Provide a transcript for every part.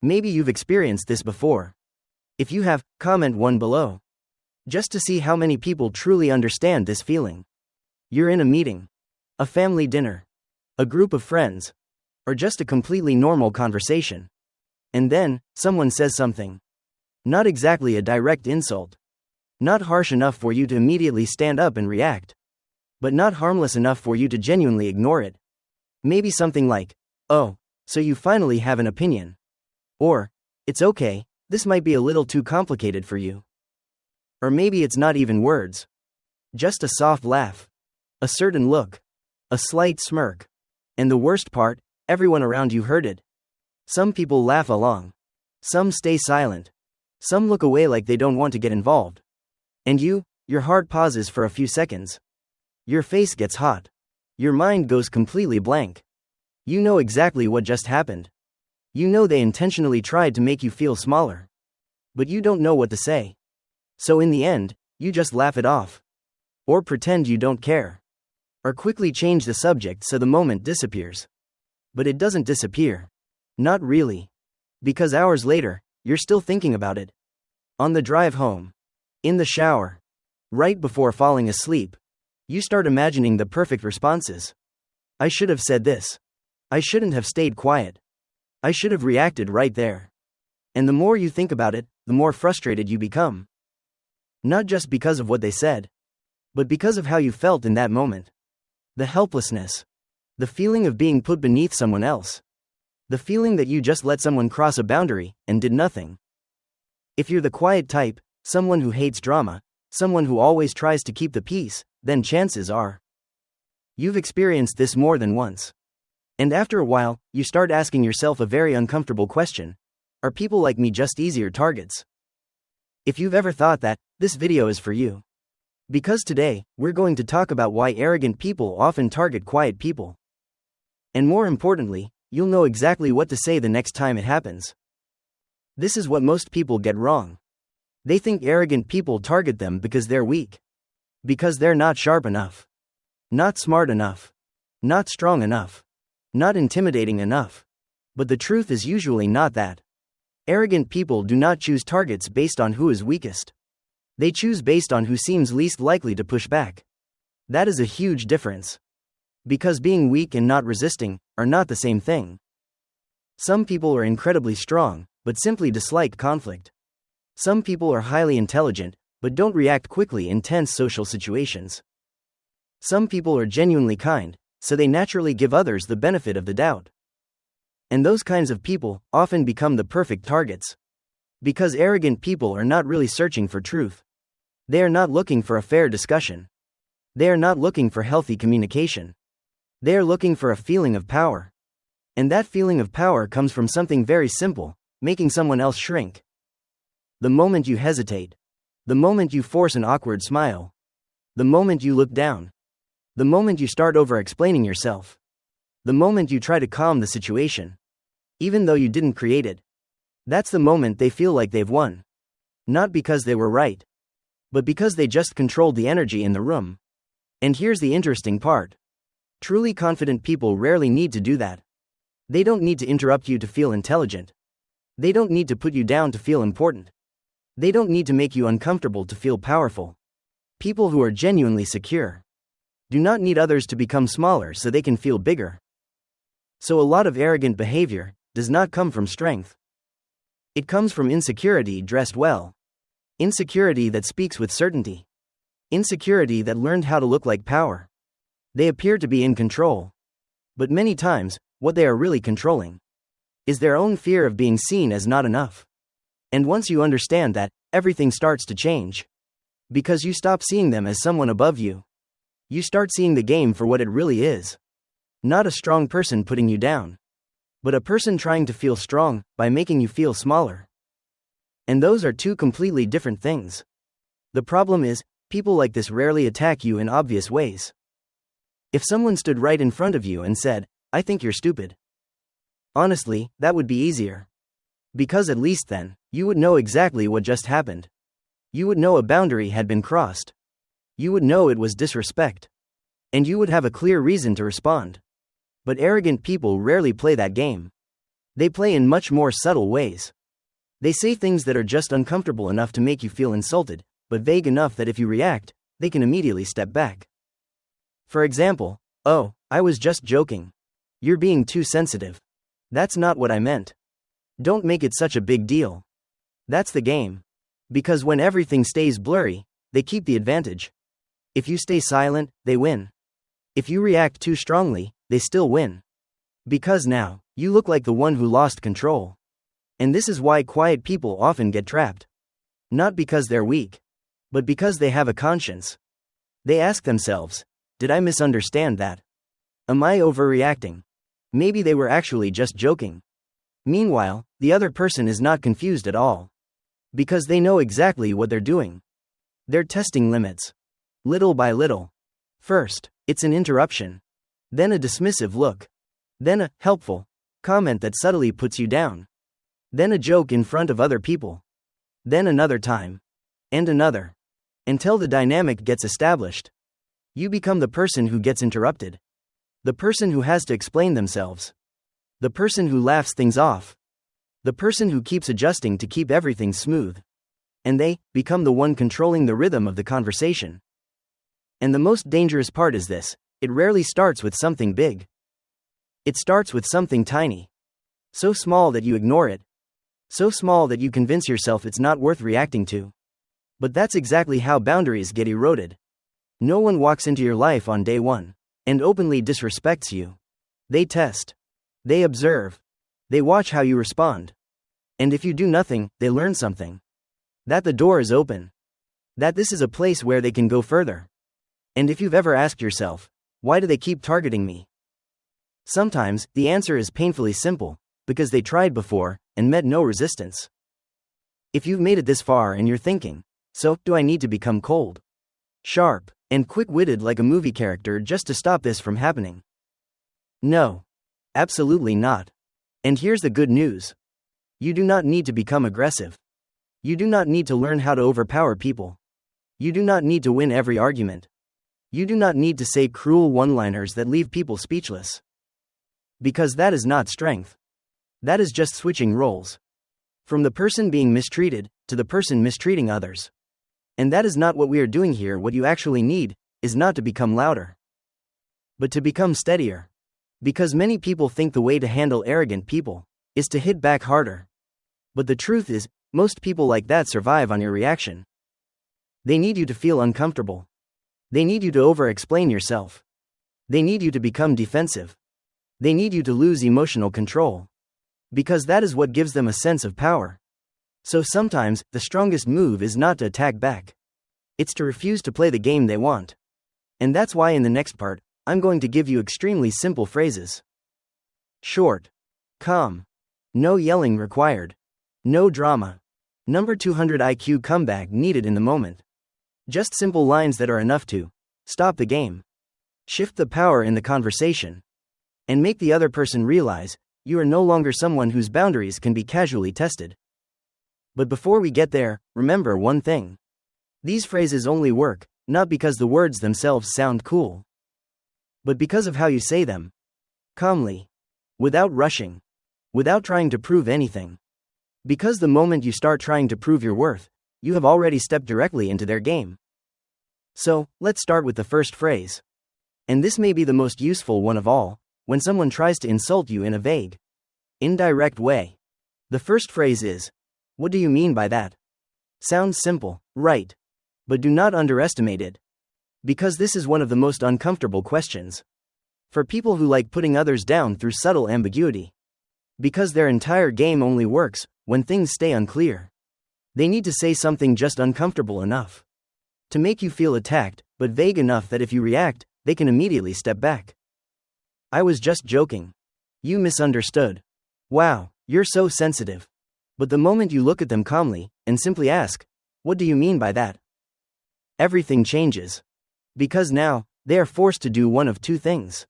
Maybe you've experienced this before. If you have, comment one below. Just to see how many people truly understand this feeling. You're in a meeting, a family dinner, a group of friends, or just a completely normal conversation. And then, someone says something. Not exactly a direct insult. Not harsh enough for you to immediately stand up and react. But not harmless enough for you to genuinely ignore it. Maybe something like, "Oh, so you finally have an opinion." Or, "It's okay, this might be a little too complicated for you." Or maybe it's not even words. Just a soft laugh. A certain look. A slight smirk. And the worst part, everyone around you heard it. Some people laugh along. Some stay silent. Some look away like they don't want to get involved. And your heart pauses for a few seconds. Your face gets hot. Your mind goes completely blank. You know exactly what just happened. You know they intentionally tried to make you feel smaller. But you don't know what to say. So in the end, you just laugh it off. Or pretend you don't care. Or quickly change the subject so the moment disappears. But it doesn't disappear. Not really. Because hours later, you're still thinking about it. On the drive home. In the shower. Right before falling asleep. You start imagining the perfect responses. I should have said this. I shouldn't have stayed quiet. I should have reacted right there. And the more you think about it, the more frustrated you become. Not just because of what they said, but because of how you felt in that moment. The helplessness. The feeling of being put beneath someone else. The feeling that you just let someone cross a boundary and did nothing. If you're the quiet type, someone who hates drama, someone who always tries to keep the peace, then chances are you've experienced this more than once. And after a while, you start asking yourself a very uncomfortable question. Are people like me just easier targets? If you've ever thought that, this video is for you. Because today, we're going to talk about why arrogant people often target quiet people. And more importantly, you'll know exactly what to say the next time it happens. This is what most people get wrong. They think arrogant people target them because they're weak. Because they're not sharp enough. Not smart enough. Not strong enough. Not intimidating enough. But the truth is usually not that. Arrogant people do not choose targets based on who is weakest. They choose based on who seems least likely to push back. That is a huge difference. Because being weak and not resisting are not the same thing. Some people are incredibly strong, but simply dislike conflict. Some people are highly intelligent, but don't react quickly in tense social situations. Some people are genuinely kind, so they naturally give others the benefit of the doubt. And those kinds of people often become the perfect targets. Because arrogant people are not really searching for truth. They are not looking for a fair discussion. They are not looking for healthy communication. They are looking for a feeling of power. And that feeling of power comes from something very simple, making someone else shrink. The moment you hesitate. The moment you force an awkward smile. The moment you look down. The moment you start over-explaining yourself. The moment you try to calm the situation. Even though you didn't create it. That's the moment they feel like they've won. Not because they were right. But because they just controlled the energy in the room. And here's the interesting part. Truly confident people rarely need to do that. They don't need to interrupt you to feel intelligent. They don't need to put you down to feel important. They don't need to make you uncomfortable to feel powerful. People who are genuinely secure do not need others to become smaller so they can feel bigger. So a lot of arrogant behavior does not come from strength. It comes from insecurity dressed well. Insecurity that speaks with certainty. Insecurity that learned how to look like power. They appear to be in control. But many times, what they are really controlling is their own fear of being seen as not enough. And once you understand that, everything starts to change. Because you stop seeing them as someone above you. You start seeing the game for what it really is. Not a strong person putting you down. But a person trying to feel strong by making you feel smaller. And those are two completely different things. The problem is, people like this rarely attack you in obvious ways. If someone stood right in front of you and said, "I think you're stupid." Honestly, that would be easier. Because at least then, you would know exactly what just happened. You would know a boundary had been crossed. You would know it was disrespect. And you would have a clear reason to respond. But arrogant people rarely play that game. They play in much more subtle ways. They say things that are just uncomfortable enough to make you feel insulted, but vague enough that if you react, they can immediately step back. For example, "Oh, I was just joking. You're being too sensitive. That's not what I meant. Don't make it such a big deal." That's the game. Because when everything stays blurry, they keep the advantage. If you stay silent, they win. If you react too strongly, they still win. Because now, you look like the one who lost control. And this is why quiet people often get trapped. Not because they're weak, but because they have a conscience. They ask themselves, "Did I misunderstand that? Am I overreacting? Maybe they were actually just joking." Meanwhile, the other person is not confused at all. Because they know exactly what they're doing. They're testing limits. Little by little. First, it's an interruption. Then a dismissive look. Then a helpful comment that subtly puts you down. Then a joke in front of other people. Then another time. And another. Until the dynamic gets established. You become the person who gets interrupted. The person who has to explain themselves. The person who laughs things off. The person who keeps adjusting to keep everything smooth. And they become the one controlling the rhythm of the conversation. And the most dangerous part is this: it rarely starts with something big. It starts with something tiny. So small that you ignore it. So small that you convince yourself it's not worth reacting to. But that's exactly how boundaries get eroded. No one walks into your life on day one and openly disrespects you. They test. They observe. They watch how you respond. And if you do nothing, they learn something. That the door is open. That this is a place where they can go further. And if you've ever asked yourself, why do they keep targeting me? Sometimes, the answer is painfully simple, because they tried before and met no resistance. If you've made it this far and you're thinking, so, do I need to become cold, sharp, and quick-witted like a movie character just to stop this from happening? No. Absolutely not. And here's the good news. You do not need to become aggressive. You do not need to learn how to overpower people. You do not need to win every argument. You do not need to say cruel one-liners that leave people speechless. Because that is not strength. That is just switching roles. From the person being mistreated, to the person mistreating others. And that is not what we are doing here. What you actually need is not to become louder, but to become steadier. Because many people think the way to handle arrogant people is to hit back harder. But the truth is, most people like that survive on your reaction. They need you to feel uncomfortable. They need you to over-explain yourself. They need you to become defensive. They need you to lose emotional control. Because that is what gives them a sense of power. So sometimes, the strongest move is not to attack back. It's to refuse to play the game they want. And that's why in the next part, I'm going to give you extremely simple phrases. Short. Calm. No yelling required. No drama. Number 200 IQ comeback needed in the moment. Just simple lines that are enough to stop the game. Shift the power in the conversation. And make the other person realize you are no longer someone whose boundaries can be casually tested. But before we get there, remember one thing. These phrases only work, not because the words themselves sound cool, but because of how you say them. Calmly. Without rushing. Without trying to prove anything. Because the moment you start trying to prove your worth, you have already stepped directly into their game. So, let's start with the first phrase. And this may be the most useful one of all, when someone tries to insult you in a vague, indirect way. The first phrase is, "What do you mean by that?" Sounds simple, right? But do not underestimate it. Because this is one of the most uncomfortable questions. For people who like putting others down through subtle ambiguity. Because their entire game only works when things stay unclear. They need to say something just uncomfortable enough to make you feel attacked, but vague enough that if you react, they can immediately step back. "I was just joking. You misunderstood. Wow, you're so sensitive." But the moment you look at them calmly and simply ask, "What do you mean by that?" everything changes. Because now, they are forced to do one of two things.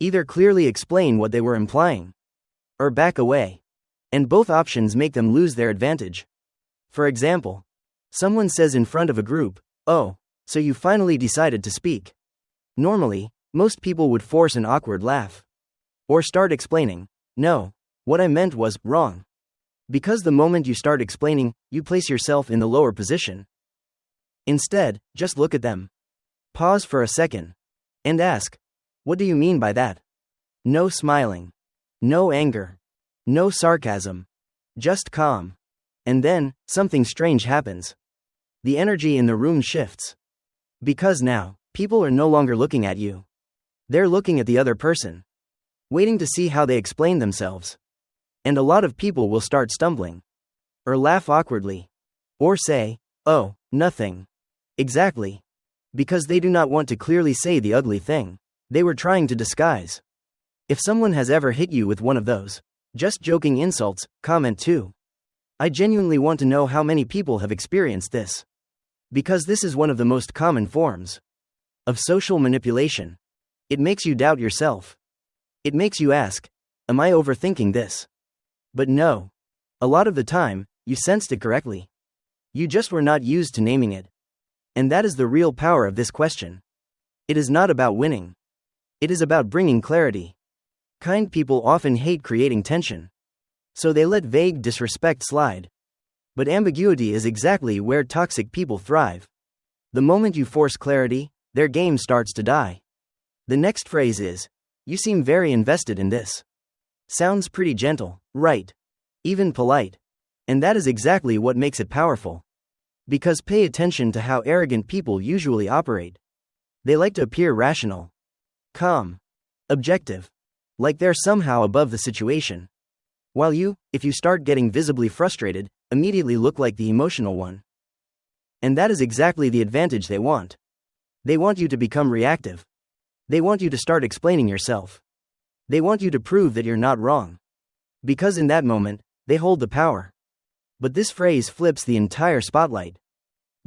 Either clearly explain what they were implying, or back away. And both options make them lose their advantage. For example, someone says in front of a group, "Oh, so you finally decided to speak." Normally, most people would force an awkward laugh. Or start explaining, "No, What I meant was wrong. Because the moment you start explaining, you place yourself in the lower position. Instead, just look at them. Pause for a second. And ask, what do you mean by that? No smiling. No anger. No sarcasm. Just calm. And then, something strange happens. The energy in the room shifts. Because now, people are no longer looking at you. They're looking at the other person, waiting to see how they explain themselves. And a lot of people will start stumbling, or laugh awkwardly, or say, oh, nothing. Exactly. Because they do not want to clearly say the ugly thing they were trying to disguise. If someone has ever hit you with one of those just joking insults, comment too. I genuinely want to know how many people have experienced this. Because this is one of the most common forms of social manipulation. It makes you doubt yourself. It makes you ask, am I overthinking this? But no. A lot of the time, you sensed it correctly. You just were not used to naming it. And that is the real power of this question. It is not about winning. It is about bringing clarity. Kind people often hate creating tension. So they let vague disrespect slide. But ambiguity is exactly where toxic people thrive. The moment you force clarity, their game starts to die. The next phrase is, you seem very invested in this. Sounds pretty gentle, right? Even polite. And that is exactly what makes it powerful. Because pay attention to how arrogant people usually operate. They like to appear rational, calm, objective, like they're somehow above the situation. While you, if you start getting visibly frustrated, immediately look like the emotional one. And that is exactly the advantage they want. They want you to become reactive. They want you to start explaining yourself. They want you to prove that you're not wrong. Because in that moment, they hold the power. But this phrase flips the entire spotlight.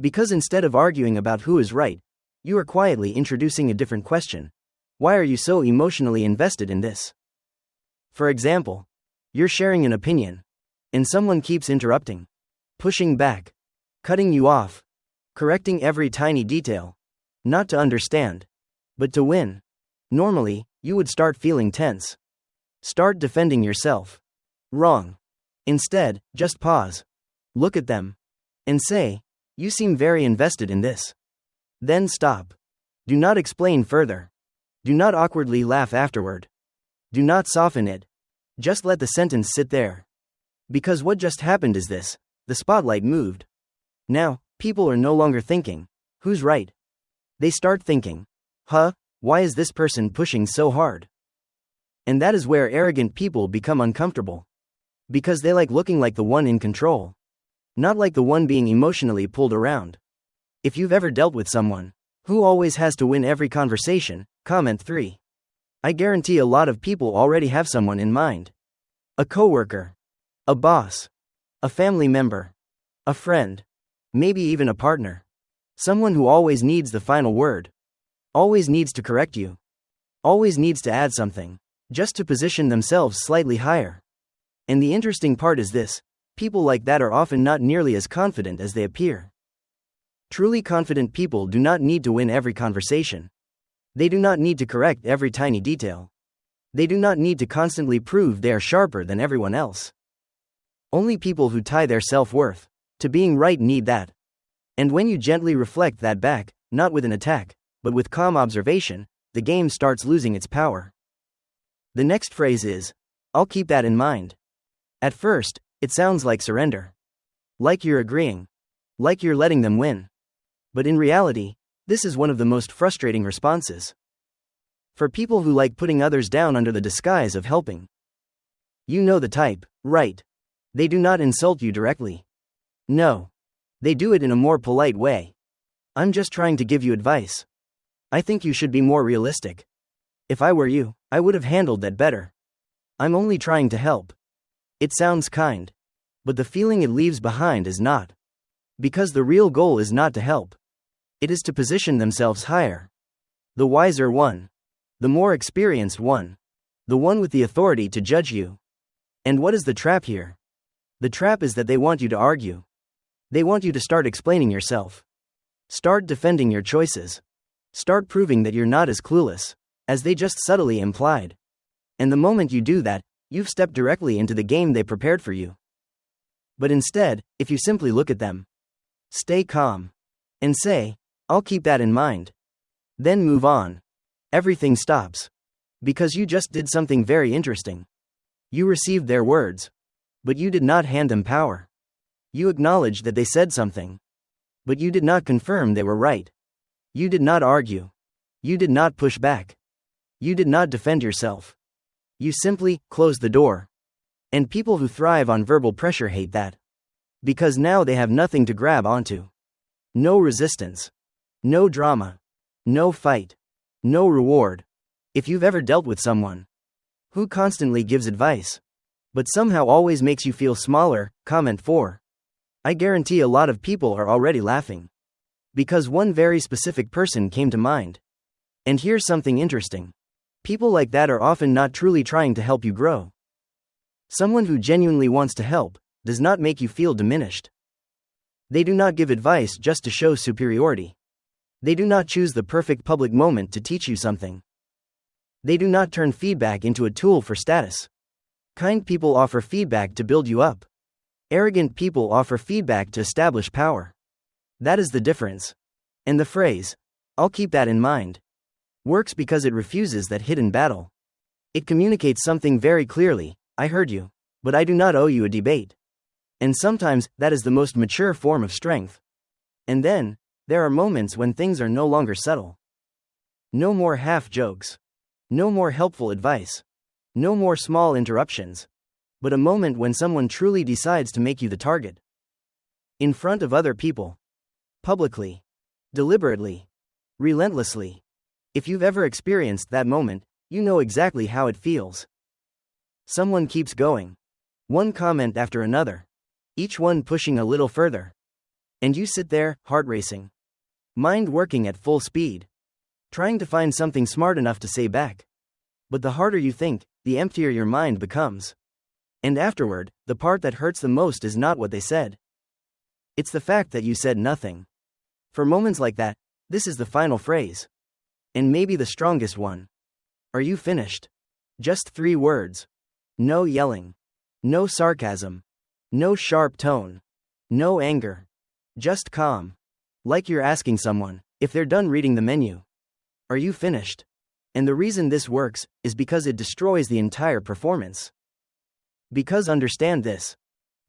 Because instead of arguing about who is right, you are quietly introducing a different question. Why are you so emotionally invested in this? For example, you're sharing an opinion, and someone keeps interrupting, pushing back, cutting you off, correcting every tiny detail. Not to understand, but to win. Normally, you would start feeling tense. Start defending yourself. Wrong. Instead, just pause. Look at them. And say, you seem very invested in this. Then stop. Do not explain further. Do not awkwardly laugh afterward. Do not soften it. Just let the sentence sit there. Because what just happened is this, the spotlight moved. Now, people are no longer thinking, who's right? They start thinking, why is this person pushing so hard? And that is where arrogant people become uncomfortable. Because they like looking like the one in control. Not like the one being emotionally pulled around. If you've ever dealt with someone who always has to win every conversation, comment 3. I guarantee a lot of people already have someone in mind. A coworker, a boss, a family member, a friend, maybe even a partner. Someone who always needs the final word. Always needs to correct you. Always needs to add something, just to position themselves slightly higher. And the interesting part is this, people like that are often not nearly as confident as they appear. Truly confident people do not need to win every conversation. They do not need to correct every tiny detail. They do not need to constantly prove they are sharper than everyone else. Only people who tie their self-worth to being right need that. And when you gently reflect that back, not with an attack, but with calm observation, the game starts losing its power. The next phrase is, I'll keep that in mind. At first, it sounds like surrender. Like you're agreeing. Like you're letting them win. But in reality, this is one of the most frustrating responses. For people who like putting others down under the disguise of helping. You know the type, right? They do not insult you directly. No. They do it in a more polite way. I'm just trying to give you advice. I think you should be more realistic. If I were you, I would have handled that better. I'm only trying to help. It sounds kind. But the feeling it leaves behind is not. Because the real goal is not to help. It is to position themselves higher. The wiser one. The more experienced one. The one with the authority to judge you. And what is the trap here? The trap is that they want you to argue. They want you to start explaining yourself. Start defending your choices. Start proving that you're not as clueless as they just subtly implied. And the moment you do that, you've stepped directly into the game they prepared for you. But instead, if you simply look at them, stay calm, and say, "I'll keep that in mind," then move on, everything stops. Because you just did something very interesting. You received their words, but you did not hand them power. You acknowledged that they said something, but you did not confirm they were right. You did not argue. You did not push back. You did not defend yourself. You simply closed the door. And people who thrive on verbal pressure hate that. Because now they have nothing to grab onto. No resistance. No drama. No fight. No reward. If you've ever dealt with someone who constantly gives advice, but somehow always makes you feel smaller, comment 4. I guarantee a lot of people are already laughing. Because one very specific person came to mind. And here's something interesting. People like that are often not truly trying to help you grow. Someone who genuinely wants to help does not make you feel diminished. They do not give advice just to show superiority. They do not choose the perfect public moment to teach you something. They do not turn feedback into a tool for status. Kind people offer feedback to build you up. Arrogant people offer feedback to establish power. That is the difference. And the phrase, "I'll keep that in mind," works because it refuses that hidden battle. It communicates something very clearly: I heard you, but I do not owe you a debate. And sometimes, that is the most mature form of strength. And then, there are moments when things are no longer subtle. No more half jokes. No more helpful advice. No more small interruptions. But a moment when someone truly decides to make you the target. In front of other people. Publicly. Deliberately. Relentlessly. If you've ever experienced that moment, you know exactly how it feels. Someone keeps going. One comment after another. Each one pushing a little further. And you sit there, heart racing. Mind working at full speed. Trying to find something smart enough to say back. But the harder you think, the emptier your mind becomes. And afterward, the part that hurts the most is not what they said. It's the fact that you said nothing. For moments like that, this is the final phrase. And maybe the strongest one. Are you finished? Just 3 words. No yelling. No sarcasm. No sharp tone. No anger. Just calm. Like you're asking someone if they're done reading the menu. Are you finished? And the reason this works is because it destroys the entire performance. Because understand this.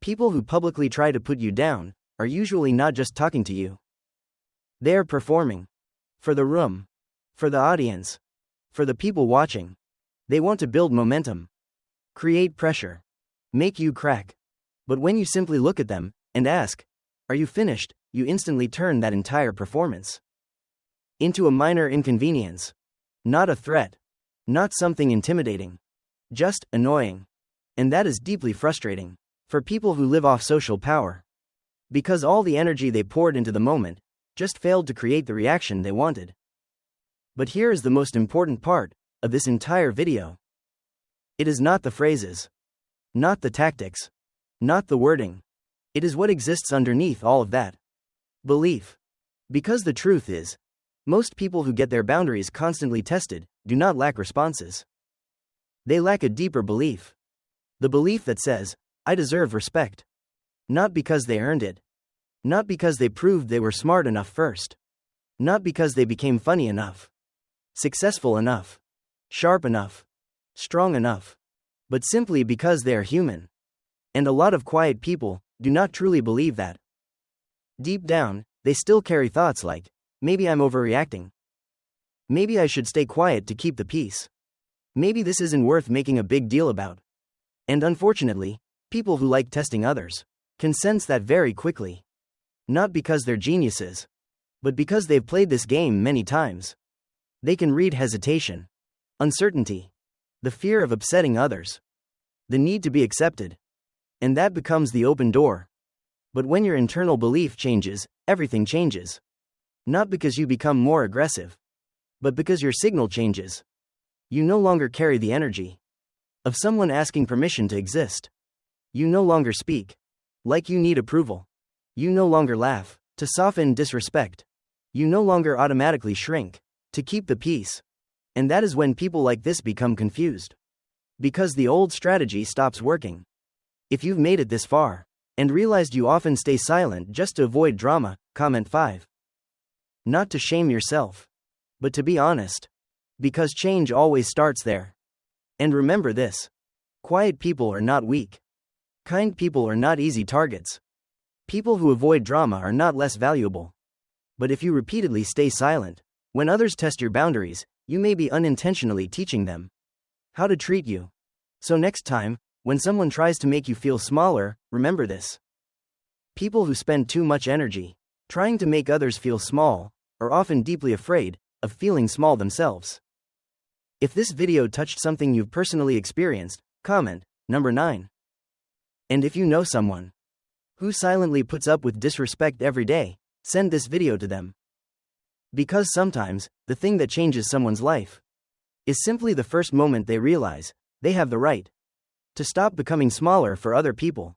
People who publicly try to put you down are usually not just talking to you. They are performing. For the room. For the audience. For the people watching. They want to build momentum. Create pressure. Make you crack. But when you simply look at them and ask, "Are you finished?" you instantly turn that entire performance into a minor inconvenience. Not a threat. Not something intimidating. Just annoying. And that is deeply frustrating for people who live off social power. Because all the energy they poured into the moment just failed to create the reaction they wanted. But here is the most important part of this entire video. It is not the phrases. Not the tactics. Not the wording. It is what exists underneath all of that. Belief. Because the truth is, most people who get their boundaries constantly tested do not lack responses. They lack a deeper belief. The belief that says, "I deserve respect." Not because they earned it. Not because they proved they were smart enough first. Not because they became funny enough. Successful enough. Sharp enough. Strong enough. But simply because they are human. And a lot of quiet people do not truly believe that. Deep down, they still carry thoughts like, maybe I'm overreacting. Maybe I should stay quiet to keep the peace. Maybe this isn't worth making a big deal about. And unfortunately, people who like testing others can sense that very quickly. Not because they're geniuses, but because they've played this game many times. They can read hesitation, uncertainty, the fear of upsetting others, the need to be accepted. And that becomes the open door. But when your internal belief changes, everything changes. Not because you become more aggressive, but because your signal changes. You no longer carry the energy of someone asking permission to exist. You no longer speak like you need approval. You no longer laugh to soften disrespect. You no longer automatically shrink to keep the peace. And that is when people like this become confused. Because the old strategy stops working. If you've made it this far, and realized you often stay silent just to avoid drama, comment 5. Not to shame yourself, but to be honest. Because change always starts there. And remember this: quiet people are not weak. Kind people are not easy targets. People who avoid drama are not less valuable. But if you repeatedly stay silent, when others test your boundaries, you may be unintentionally teaching them how to treat you. So next time, when someone tries to make you feel smaller, remember this: people who spend too much energy trying to make others feel small are often deeply afraid of feeling small themselves. If this video touched something you've personally experienced, comment number 9. And if you know someone who silently puts up with disrespect every day, send this video to them. Because sometimes, the thing that changes someone's life is simply the first moment they realize they have the right to stop becoming smaller for other people.